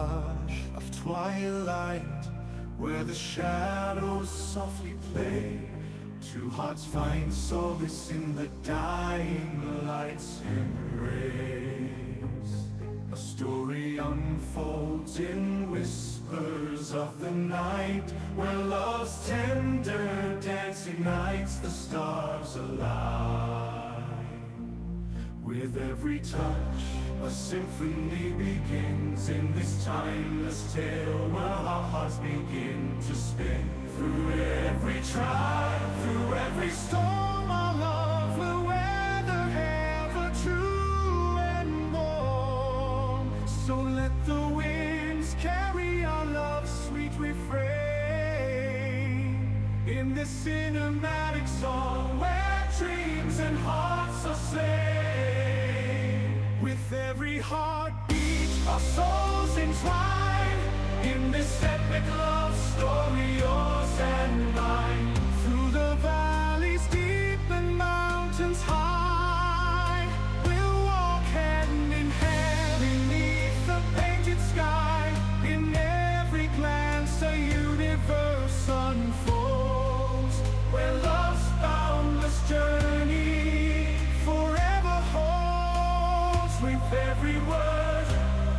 hush of twilight, where the shadows softly play, two hearts find solace in the dying light's embrace. A story unfolds in whispers of the night, where love's tender dance ignites the stars alive. With every touch, a symphony begins in this timeless tale, where our hearts begin to spin. Through every trial, through every storm, our love will weather ever true and warm. So let the winds carry our love's sweet refrain in this cinematic song, where dreams and hearts are slain. With every heartbeat, our souls entwine in this epic love story, yours and mine. Through the valleys deep and mountains high, we'll walk hand in hand beneath the painted sky. In every glance a universe unfolds, where love's boundless journey forever holds. With every word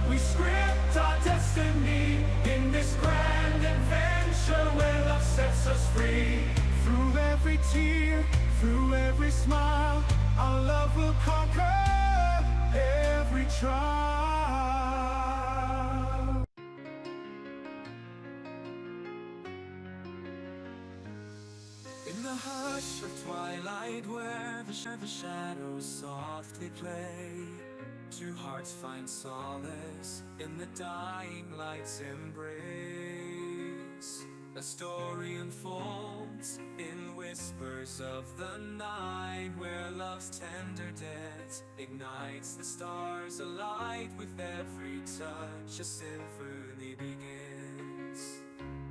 we script our destiny in this grand adventure, where love sets us free. Through every tear, through every smile, our love will conquer every trial. In the hush of twilight, where the shadows softly play, two hearts find solace in the dying light's embrace. A story unfolds in whispers of the night, where love's tender dance ignites the stars alight. With every touch, a symphony begins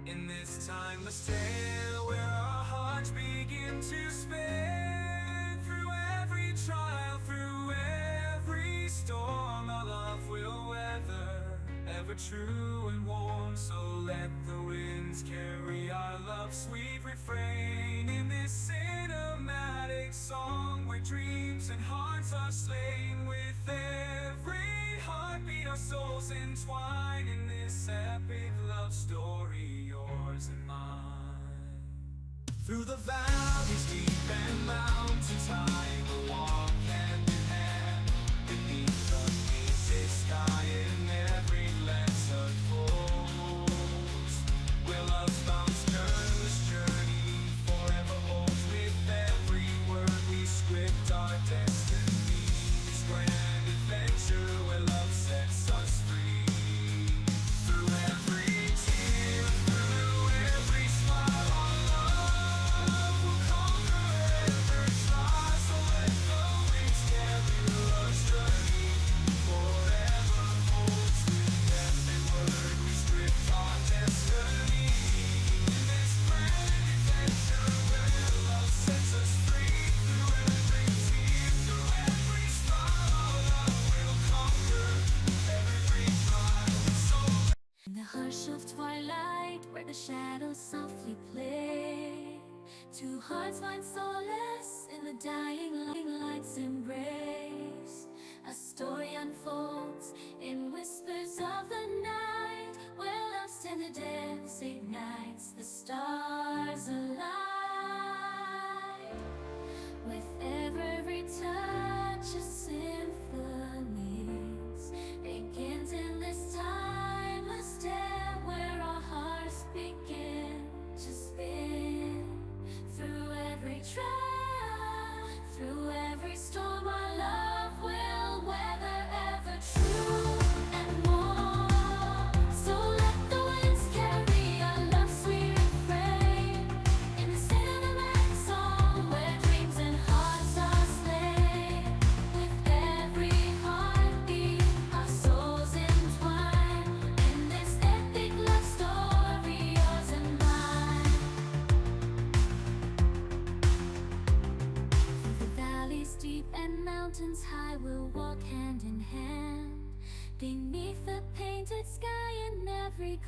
in this timeless tale, where our hearts begin to spin. Through every trial, through every storm, our love will weather ever true and warm. So let the winds carry our love's sweet refrain in this cinematic song, where dreams and hearts are slain. With every heartbeat, our souls entwine in this epic love story, yours and mine. Through the valleys deep and mountains high, we'll walk hand in hand beneath the painted sky. In every glance unfolds, where love's boundless journey forever holds. With every word we script our destiny, this grand adventure where love sets us free. Through every tear, through every smile, our love will conquer every trial. So let the winds carry our journey forever holds. With every word we script our destiny in this grand adventure, where love sets us free. Through every tear, through every smile, our love will conquer every trial. So in the hush of twilight, where the shadows softly play, two hearts find solace in the dying light's embrace. A story unfolds in whispers of the night, where love's tender dance ignites the stars alight. With every touch, a symphony begins in this timeless tale, where our hearts begin to spin. Through every trial, through every storm, our love will weather ever true and more. So let the winds carry our love's sweet refrain in the cinematic song, where dreams and hearts are slain. With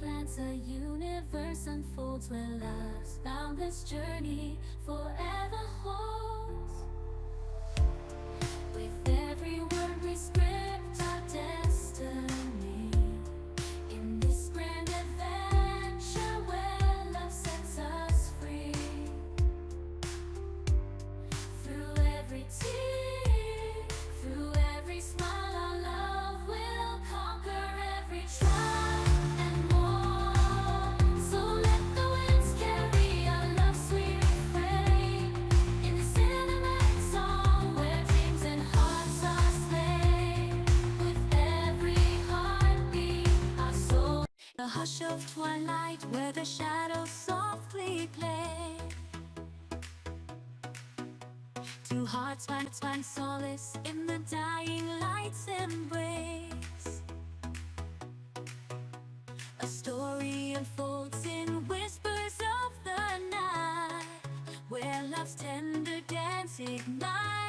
glance, a universe unfolds where love's boundless journey forever holds. With every word we script our destiny in this grand adventure where love sets us free. Through every tear, through every smile, our love will conquer every trial and more. So let the winds carry our love sweet refrain in this cinematic song where dreams and hearts are slain. With every heartbeat, our soul. The hush of twilight where the shadows softly play. Two hearts find solace in the dying light's embrace. A story unfolds in whispers of the night, where love's tender dance ignites.